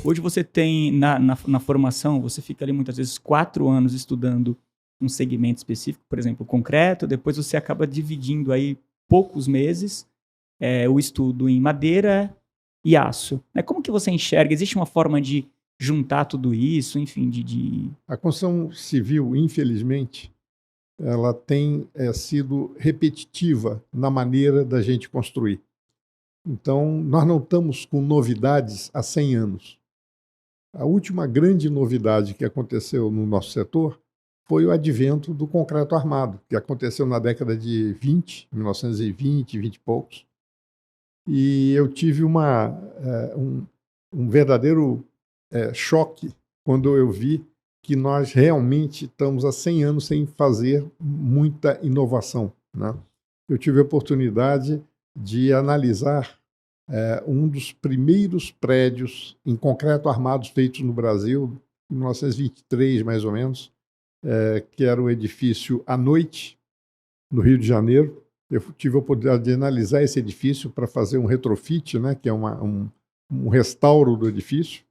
Hoje você tem, na formação, você fica ali muitas vezes 4 anos estudando um segmento específico, por exemplo, concreto, depois você acaba dividindo aí poucos meses o estudo em madeira e aço. Né? Como que você enxerga? Existe uma forma de juntar tudo isso, enfim, A construção civil, infelizmente, ela tem sido repetitiva na maneira da gente construir. Então, nós não estamos com novidades há 100 anos. A última grande novidade que aconteceu no nosso setor foi o advento do concreto armado, que aconteceu na década de 20, 1920, 20 e poucos. E eu tive um verdadeiro choque quando eu vi que nós realmente estamos há 100 anos sem fazer muita inovação, né? Eu tive a oportunidade de analisar um dos primeiros prédios em concreto armado feitos no Brasil, em 1923, mais ou menos, que era o edifício À Noite, no Rio de Janeiro. Eu tive a oportunidade de analisar esse edifício para fazer um retrofit, né, que é um restauro do edifício.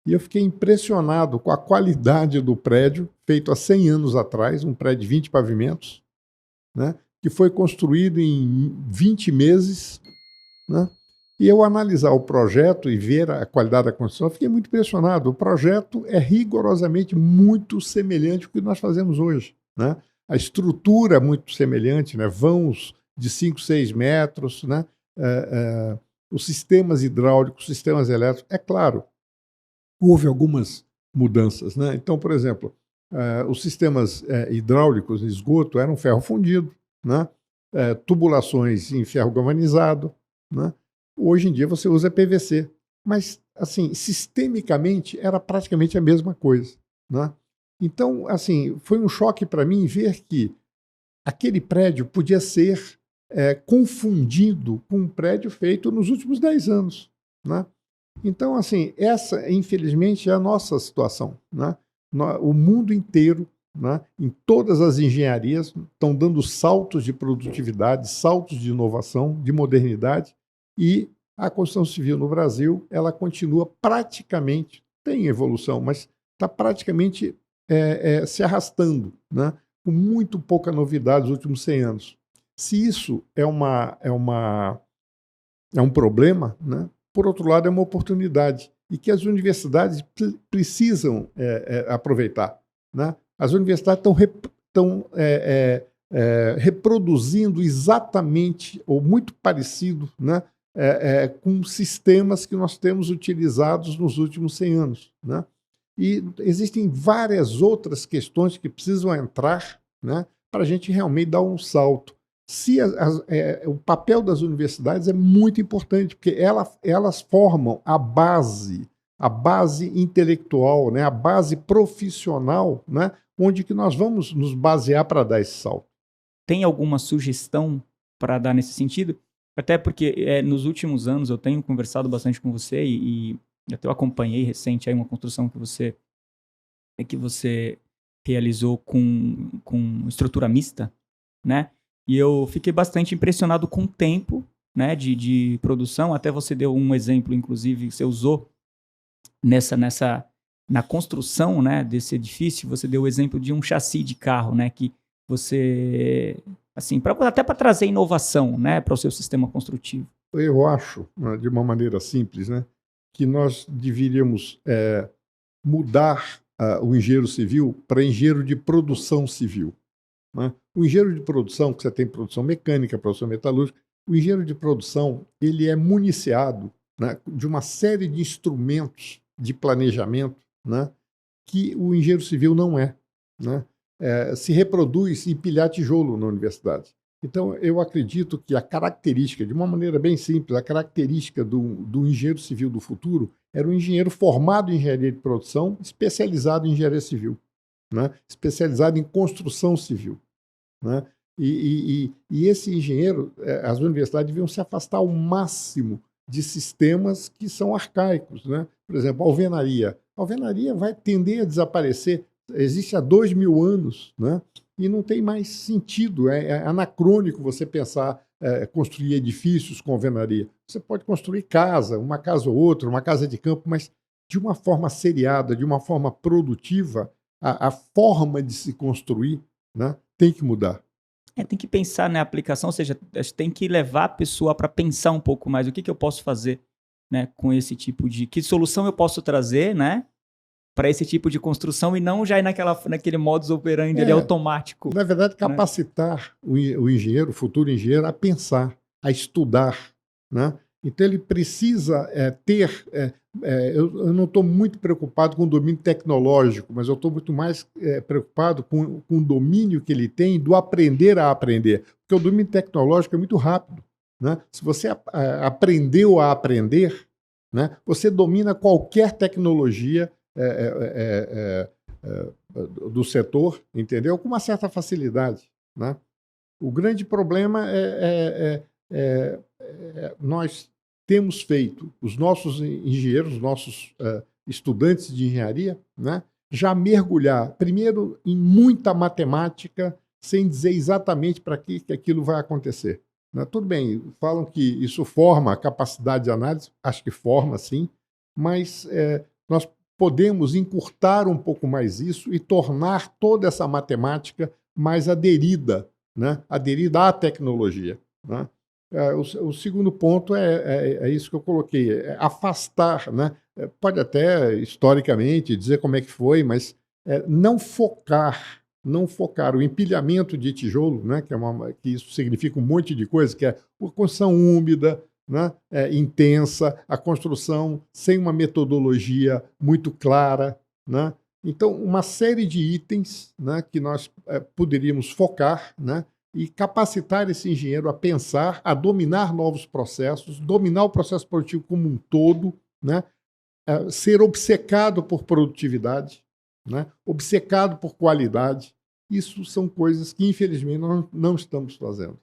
E eu fiquei impressionado com a qualidade do prédio, feito há 100 anos atrás, um prédio de 20 pavimentos, né, que foi construído em 20 meses, né? E eu analisar o projeto e ver a qualidade da construção, eu fiquei muito impressionado. O projeto é rigorosamente muito semelhante ao que nós fazemos hoje, né? A estrutura é muito semelhante, né? Vãos de 5, 6 metros, né? Os sistemas hidráulicos, sistemas elétricos. É claro, houve algumas mudanças, né? Então, por exemplo, os sistemas hidráulicos de esgoto eram ferro fundido, né? Tubulações em ferro galvanizado, né? Hoje em dia você usa PVC, mas assim, sistemicamente era praticamente a mesma coisa, né? Então, assim, foi um choque para mim ver que aquele prédio podia ser confundido com um prédio feito nos últimos 10 anos, né? Então, assim, essa, infelizmente, é a nossa situação, né? O mundo inteiro, né, em todas as engenharias, estão dando saltos de produtividade, saltos de inovação, de modernidade, e a construção civil no Brasil, ela continua praticamente, tem evolução, mas está praticamente se arrastando, né, com muito pouca novidade nos últimos 100 anos. Se isso é um problema, né, por outro lado, é uma oportunidade e que as universidades precisam aproveitar, né? As universidades estão reproduzindo exatamente ou muito parecido, né, com sistemas que nós temos utilizados nos últimos 100 anos, né? E existem várias outras questões que precisam entrar, né, para a gente realmente dar um salto. O papel das universidades é muito importante, porque elas formam a base intelectual, né, a base profissional, né, onde que nós vamos nos basear para dar esse salto. Tem alguma sugestão para dar nesse sentido? Até porque nos últimos anos eu tenho conversado bastante com você e até eu acompanhei recente aí uma construção que você realizou com estrutura mista, né? E eu fiquei bastante impressionado com o tempo, né, de produção. Até você deu um exemplo, inclusive, que você usou na construção, né, desse edifício. Você deu o exemplo de um chassi de carro, né, que você, assim, até para trazer inovação, né, para o seu sistema construtivo. Eu acho, de uma maneira simples, né, que nós deveríamos mudar o engenheiro civil para engenheiro de produção civil, né? O engenheiro de produção, que você tem produção mecânica, produção metalúrgica, o engenheiro de produção ele é municiado, né, de uma série de instrumentos de planejamento, né, que o engenheiro civil não é, né? Se reproduz empilhar tijolo na universidade. Então, eu acredito que a característica, de uma maneira bem simples, a característica do engenheiro civil do futuro era um engenheiro formado em engenharia de produção, especializado em engenharia civil, né, especializado em construção civil, né? E esse engenheiro, as universidades deviam se afastar ao máximo de sistemas que são arcaicos, né? Por exemplo, a alvenaria. A alvenaria vai tender a desaparecer. Existe há 2000 anos, né? E não tem mais sentido. É anacrônico você pensar construir edifícios com alvenaria. Você pode construir casa, uma casa ou outra, uma casa de campo, mas de uma forma seriada, de uma forma produtiva, a forma de se construir, né, tem que mudar. Tem que pensar na aplicação, ou seja, tem que levar a pessoa para pensar um pouco mais o que eu posso fazer, né, com esse tipo de... Que solução eu posso trazer, né, para esse tipo de construção e não já ir naquele modus operandi ali automático. Na verdade, capacitar o engenheiro, o futuro engenheiro, a pensar, a estudar, né? Então, ele precisa ter... eu não estou muito preocupado com o domínio tecnológico, mas eu estou muito mais preocupado com o domínio que ele tem do aprender a aprender. Porque o domínio tecnológico é muito rápido, né? Se você aprendeu a aprender, né, você domina qualquer tecnologia do setor, entendeu? Com uma certa facilidade, né? O grande problema nós temos feito, os nossos engenheiros, os nossos estudantes de engenharia, né, já mergulhar, primeiro, em muita matemática, sem dizer exatamente para que aquilo vai acontecer. Né? Tudo bem, falam que isso forma a capacidade de análise, acho que forma, sim, mas nós podemos encurtar um pouco mais isso e tornar toda essa matemática mais aderida, né? Aderida à tecnologia. Né? O segundo ponto é isso que eu coloquei, afastar, né? Pode até, historicamente, dizer como é que foi, mas não focar o empilhamento de tijolo, né? Que isso significa um monte de coisa, que é a construção úmida, né? Intensa, a construção sem uma metodologia muito clara, né? Então, uma série de itens, né, que nós poderíamos focar, né, e capacitar esse engenheiro a pensar, a dominar novos processos, dominar o processo produtivo como um todo, né, ser obcecado por produtividade, né, obcecado por qualidade. Isso são coisas que, infelizmente, nós não estamos fazendo.